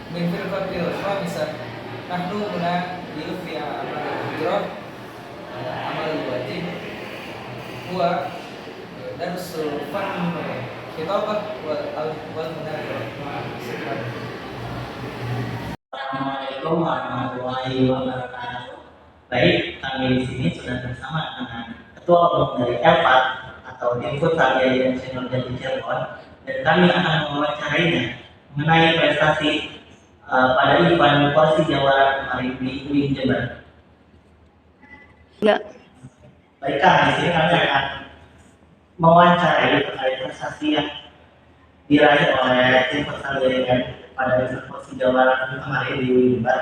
من في الفقرة الخامسة نحن هنا في عمل الهجرة. عمل الواجب هو درس فن خطابة والمناظرة. Assalamualaikum warahmatullahi wabarakatuh. Baik, kami di sini sudah bersama dengan Ketua Umum dari ELPAT atau Dimsud Yayasan Senior Jati Cirebon, dan kami akan mewawancarainya mengenai prestasi pada event Porsi Jawara kemarin di UIN Jember. Ya. Baik, di sini kami akan mewawancarai terkait prestasi yang diraih oleh tim Futsal Jaringan pada event Porsi Jawara kemarin di UIN Jember.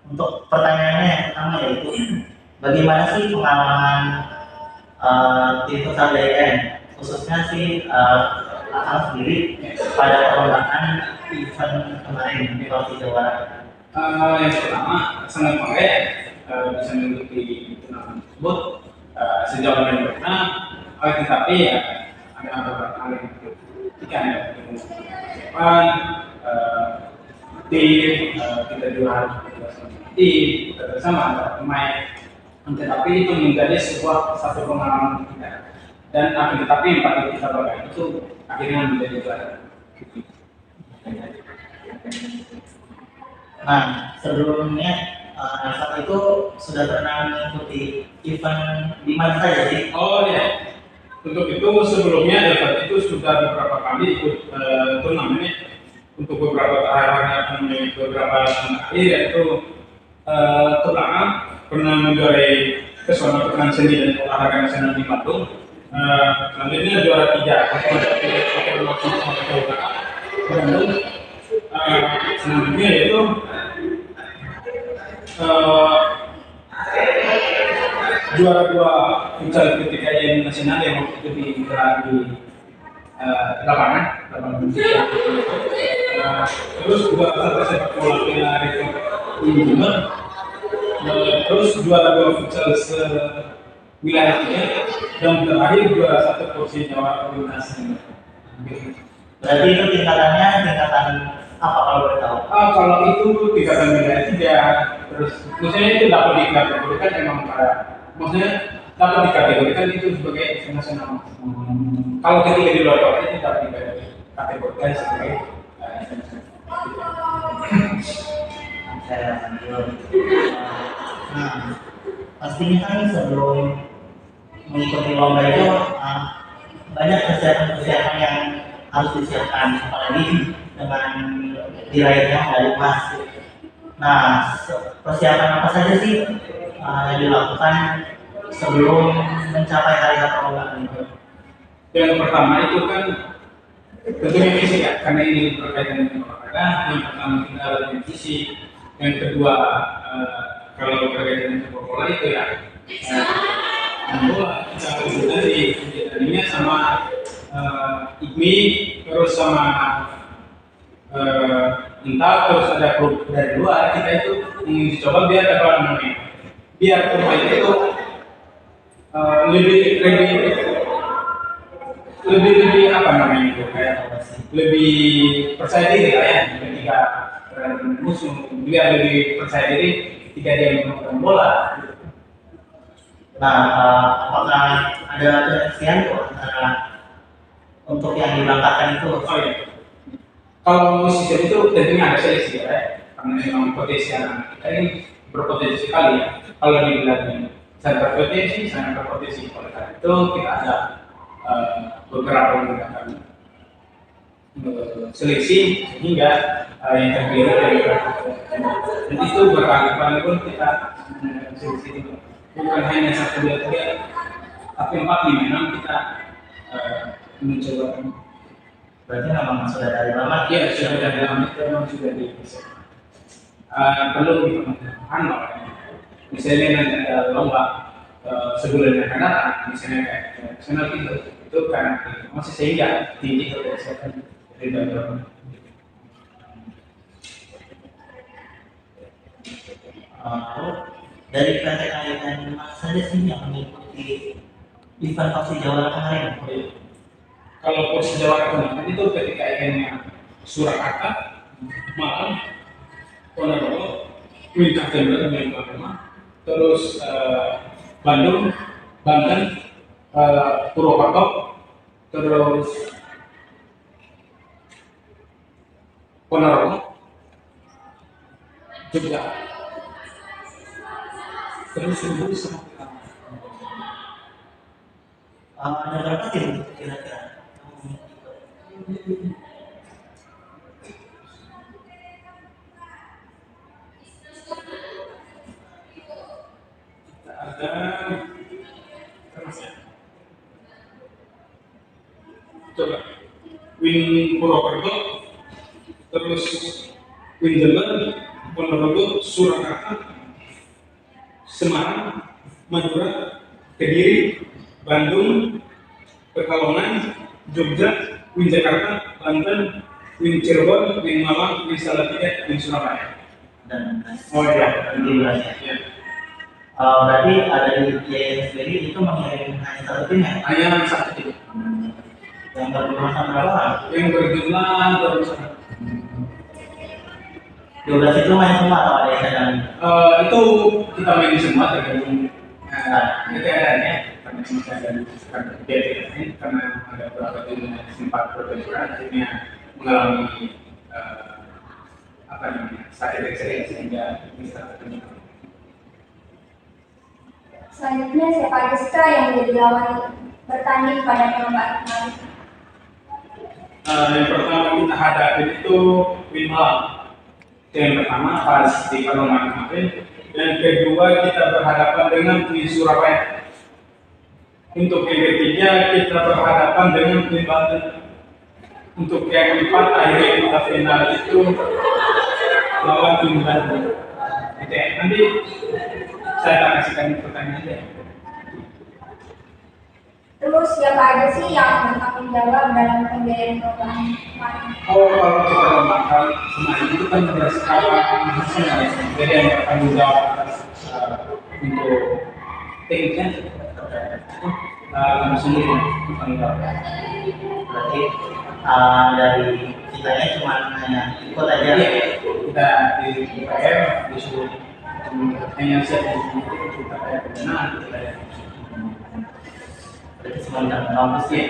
Untuk pertanyaannya yang pertama yaitu, bagaimana sih pengalaman tim Futsal Jaringan, khususnya sih Akang sendiri pada perlombaan event kemarin di Porsi Jawara? Yang pertama, sangat bangga bisa mengikuti turnamen tersebut. Sejauh ini pernah, tetapi ya ada beberapa hal yang ketika ada persiapan tim, kita juga harus tim bersama antara pemain. Tetapi itu menjadi satu pengalaman kita, dan akan tetapi empat yang kita bagai itu akhirnya menjadi juara. Nah, sebelumnya saat itu sudah pernah mengikuti event di mana saja sih? Oh ya, untuk itu sebelumnya event itu sudah beberapa kali ikut turnamen. Untuk beberapa tahun akhir yaitu turnamen pernah menjuarai pesona pekan seni dan olahraga nasional di Bandung. Selanjutnya juara 3 Bandung. Selanjutnya yaitu juara 2 futsal ketika yang nasional yang waktu itu digelar di lapangan terus juga satu sepak bola Piala Rekor di Jember, terus juara 2 futsal wilayah 3, dan terakhir juara 1 Porsi Jawara Komunitas. Berarti itu tingkatan apa kalau boleh tahu? Kalau itu tingkatan wilayah 3, terus maksudnya itu dapat dikategorikan emang maksudnya dapat dikategorikan itu sebagai event nasional. Kalau ketika di luar kota itu dapat dikategorikan sebagai event nasional. Nah, pastinya kan sebelum mengikuti lomba itu banyak persiapan yang harus disiapkan, apalagi dengan diraihnya medali emas. Nah, persiapan apa saja sih yang dilakukan sebelum mencapai hari perlombaan itu? Yang pertama itu kan tentunya fisik ya, karena ini berkaitan dengan olahraga. Yang pertama kita harus fisik. Yang kedua kalau berkaitan dengan sepak bola itu ya bola kita harus tadinya sama IKMI, terus sama entah terus ada klub dari luar, kita itu ingin coba biar dapat namanya, biar pemain itu lebih apa namanya itu kayak lebih percaya diri lah ya ketika musuh, biar lebih percaya diri ketika dia memainkan bola. Nah, apakah ada penyelesaian antara untuk yang diberangkatkan itu? Oh iya. Kalau musisi itu tentunya ada seleksi ya, karena memang potensi anak kita ini berpotensi sekali ya. Kalau dibilang sangat berpotensi, sangat berpotensi. Oleh karena itu kita ada beberapa menggunakan seleksi sehingga yang terpilih dari dan itu berkali-kali pun kita seleksi itu bukan hanya 1, 2, 3, tapi 4, 5, 6 kita mencoba. Berarti memang sudah dari lama? Ya, sudah dari lama itu memang sudah dipersiapkan. Perlu diperhatikan makanya. Misalnya nanti ada lomba sebulan yang akan datang, misalnya kayak nasional itu karena masih sehingga tinggi kepersiapan dari dalam. Dari PT KAIN mana saja sih yang mengikuti event Porsi Jawara kemarin? Kalau Porsi Jawara kemarin itu ketika ingin Surakarta, Malang, Ponorogo, Puncak Jember yang pertama, terus Bandung, Banten, Purwokerto, terus Ponorogo, Jogja, terus Lubuk sama Ada berapa tim kira-kira? ada coba Win Purwokerto, terus Win Jember, Ponorogo, Surakarta, Semarang, Madura, Kediri, Bandung, Pekalongan, Jogja, Win Jakarta, Banten, Win Cirebon, Win Malang, Win Salatiga, Win Surabaya. Dan Oh iya, di wilayah. ya. Berarti ada di IAIN sendiri itu mengirim hanya satu tim ya? Hanya satu tim. Yang berjumlah berapa orang? Yang berjumlah terus 12 itu main semua atau ada yang cadangan? itu kita main semua tergantung keadaannya karena masih ada biaya karena ada beberapa tim yang sempat berbenturan akhirnya mengalami sakit ekstrim sehingga bisa terjadi. Selanjutnya siapa Agusta yang menjadi lawan bertanding pada perlombaan kemarin? Yang pertama kita hadapi itu Win Malang. Yang pertama pas di perlombaan kemarin. Yang kedua kita berhadapan dengan Win Surabaya. Untuk yang ketiga kita berhadapan dengan Win Banten. Untuk yang keempat akhirnya kita final itu lawan Win Banten. Gitu ya. Nanti saya akan kasihkan pertanyaannya. Terus siapa aja sih yang bertanggung jawab dalam pembiayaan perlombaan kemarin? Oh, kalau kita lombakan kemarin itu kan berdasarkan hasilnya ya. Jadi yang bertanggung jawab atas untuk tekniknya kami sendiri bertanggung jawab. Berarti dari kitanya cuma hanya ikut aja. Iya, kita di UPM disuruh hanya siap untuk kita kayak pembinaan kita ya. Berarti semua tidak kampus ya.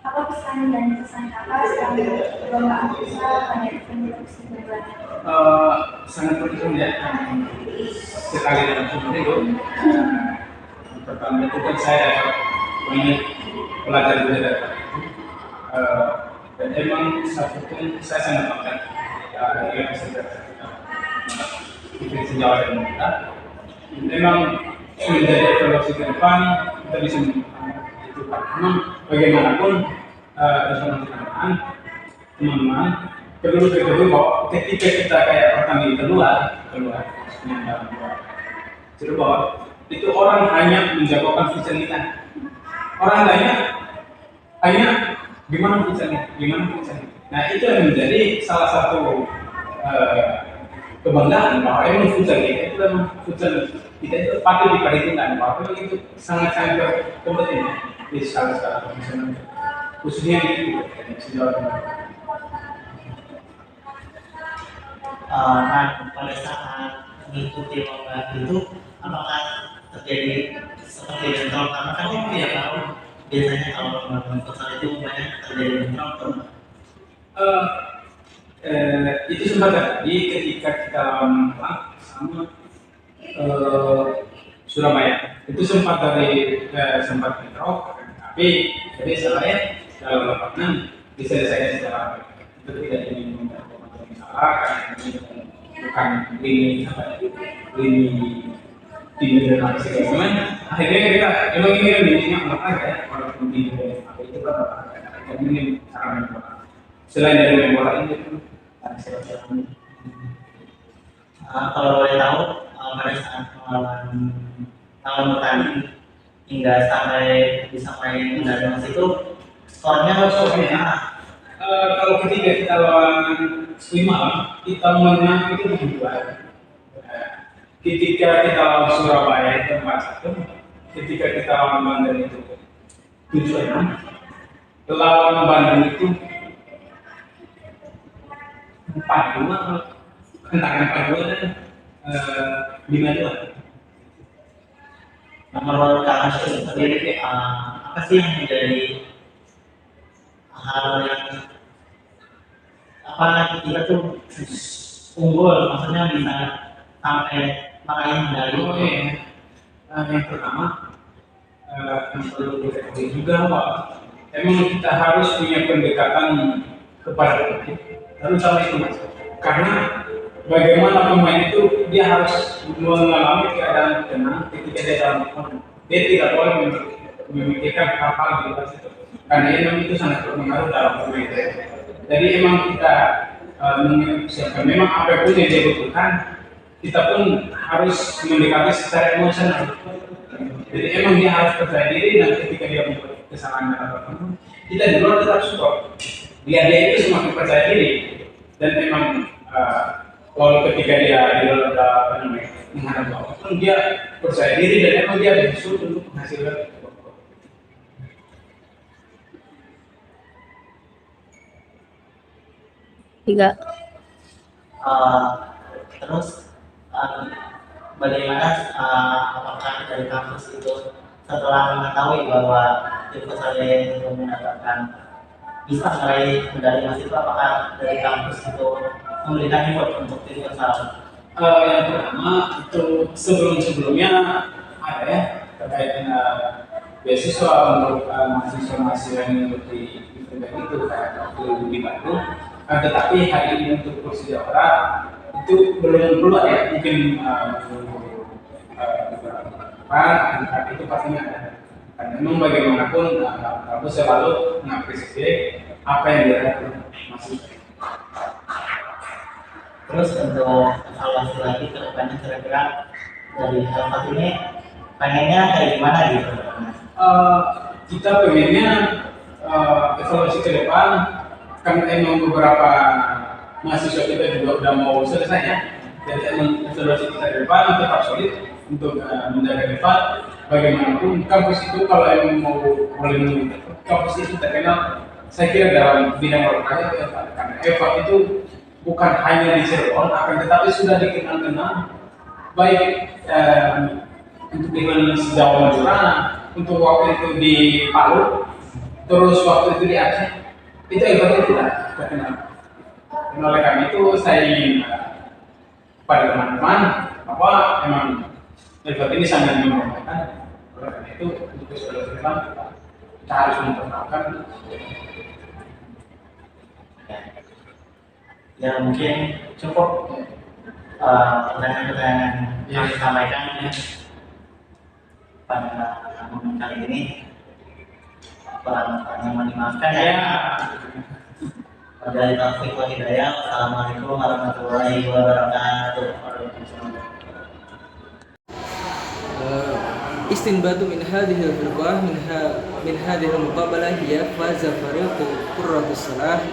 Apa pesan dan pesan kakak selama perlombaan futsal pada kompetisi berbulan? Sangat penting ya sekali dalam hidup itu. Pertama itu kan saya banyak pelajar juga dan emang satu pun saya sangat bangga dengan kita sejauh dan kita memang menjadi evaluasi ke depan kita bisa mengembangkan itu karena bagaimanapun teman-teman perlu diketahui bahwa ketika kita kayak pertandingan keluar dalam Cirebon itu orang hanya menjagokan vision kita, orang lainnya hanya gimana visionnya. Nah itu yang menjadi salah satu kebanggaan bahwa emang futsal kita itu memang futsal kita itu patut diperhitungkan bahwa memang itu sangat berkompeten di skala profesional khususnya di sejauh ini. Pada saat mengikuti lomba itu apakah terjadi seperti bentrok? Karena kan itu ya tahu biasanya kalau lomba futsal itu banyak terjadi bentrok. Itu sempat terjadi ketika kita lawan sama Surabaya. Itu sempat sempat bentrok, tapi jadi salahnya dalam lapangan diselesaikan secara baik. Itu tidak ingin masalah karena ini bukan lini tim dan segala akhirnya kita emang ini lininya olahraga ya, walaupun di itu kan olahraga ini cara main bola. Selain dari main bola ini kalau boleh tahu pada saat lawan bertanding hingga sampai bisa main Indonesia itu skornya kalau ketika kita lawan Malang kita menang itu 2. Ketika kita lawan Surabaya itu 4-1, ketika kita lawan Banten itu 7-6, lawan Bandung itu 4-2 antara 4-2 dan 5-2. Menurut Kak Hashim sendiri, apa sih yang menjadi hal yang apa kita tuh unggul, maksudnya bisa sampai meraih medali? Oh iya. Yang pertama, yang perlu diketahui juga bahwa emang kita harus punya pendekatan kepada pemain, harus tahu itu mas. Karena bagaimana pemain itu dia harus mengalami keadaan tenang ketika dia dalam permainan. Dia tidak boleh memikirkan hal-hal di luar situ. Karena emang itu sangat berpengaruh dalam permainan. Jadi emang kita mempersiapkan memang apapun yang dia butuhkan, kita pun harus mendekati secara emosional. Jadi emang dia harus percaya diri dan ketika dia membuat kesalahan dalam permainan, kita di luar tetap support. Dia itu semakin percaya diri dan memang kalau ketika dia di luar menghadapi apapun dia percaya diri dan emang dia bersyukur untuk menghasilkan. Tiga. Terus bagaimana apakah dari kampus itu setelah mengetahui bahwa tim Persada itu mendapatkan bisa meraih medali emas itu, apakah dari kampus itu memberikan effort untuk tim Persada? Yang pertama itu sebelumnya ada ya terkait dengan beasiswa untuk mahasiswa-mahasiswa yang mengikuti event itu kayak waktu di Bandung. Tetapi hari ini untuk Persijapura itu belum keluar ya, mungkin beberapa itu pastinya ada. Karena memang bagaimanapun aku selalu mengapresiasi apa yang dia masih. Terus untuk evaluasi lagi ke depannya, kira-kira dari tempat ini pengennya kayak gimana gitu? Kita pengennya evaluasi ke depan. Kan emang beberapa mahasiswa kita juga udah mau selesai ya, jadi emang evaluasi kita ke depan tetap solid untuk menjaga depan. Bagaimanapun kampus itu kalau emang mau boleh kampus itu terkenal, saya kira dalam bidang olahraga karena EVA itu bukan hanya di Cirebon, akan tetapi sudah dikenal baik untuk dengan sejauh Madura, untuk waktu itu di Palu, terus waktu itu di Aceh. Itu yang tidak terkenal. Dan oleh karena itu saya ingin pada teman-teman bahwa memang Elvat ini sangat membanggakan. Oleh karena itu untuk saudara-saudara kita harus memperkenalkan. Ya mungkin cukup pertanyaan-pertanyaan yang disampaikan ya pada momen kali ini. Kurang dimaafkan ya. Wabillahi taufiq wal hidayah. Wassalamualaikum warahmatullahi wabarakatuh. Istinbatu min hadhihi al-firqah min hadhihi al-muqabalah hiya faza fariqu Qurratus Salah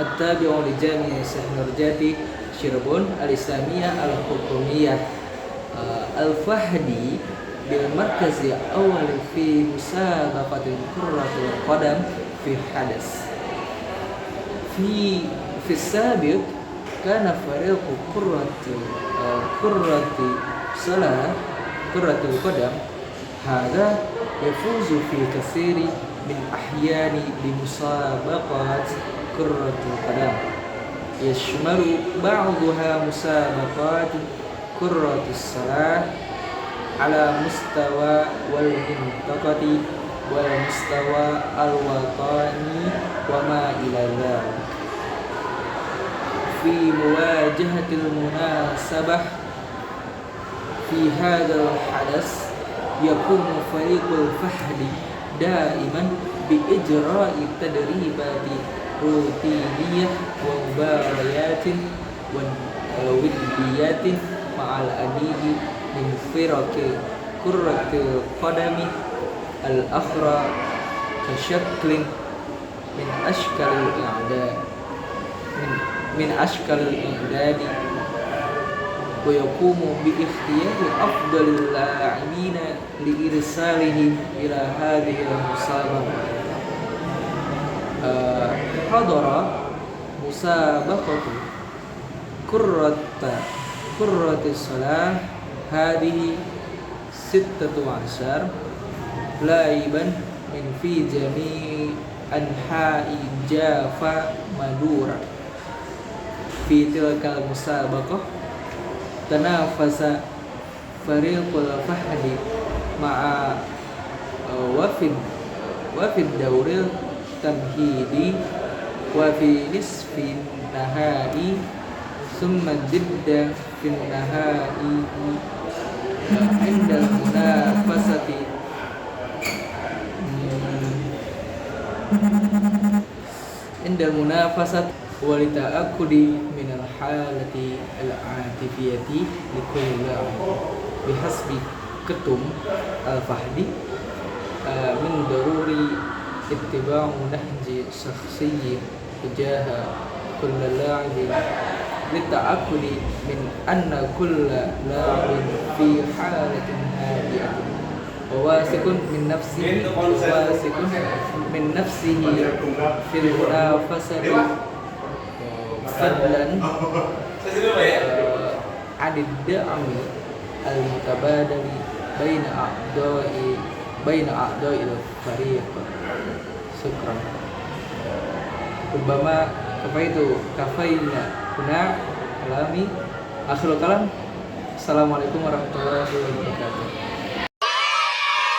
at-tabi'u li Jami' Syekh Nurjati Cirebon al-Islamiyah al-Hukumiyah al-Fahdi بالمركز الأول في مسابقة كرة القدم في حدث. في السابق كان فريق كرة القدم هذا يفوز في كثير من أحيان بمسابقات كرة القدم يشمل بعضها مسابقات كرة الصلاة على مستوى والمنطقة والمستوى الوطني وما إلى ذلك. في مواجهة المناسبة في هذا الحدث يقوم فريق الفهد دائما بإجراء تدريبات روتينية ومباريات وديات مع العديد من فرق كرة القدم الأخرى كشكل من أشكال الإعداد ويقوم باختيار أفضل اللاعبين لإرسالهم إلى هذه المسابقة. حضر مسابقة qurratis salah hadhihi 16 laiban min fi jami' anha'i Java Madura. Fi tilkal musabaqah tanafasa fariqul fahdi ma'a wafid dauril tamhidi wa fi nisfin nahai summa jidda fin nahai indal munafasati indal munafasat walita'akudi minal halati al-atifiyati likulli bihasbi ketum al-fahdi min daruri ittiba'u nahji syakhsiyyin tujaha kulla la'ibin lita'akudi min anna kulla la'ibin fi halatin hadiyatin wasikun min nafsihi fil munafasati fadlan adid da'ami al-mutabadali baina a'dai al-fariq. Syukran. Umpama kafaina kuna alami akhirul kalam. Assalamualaikum warahmatullahi wabarakatuh.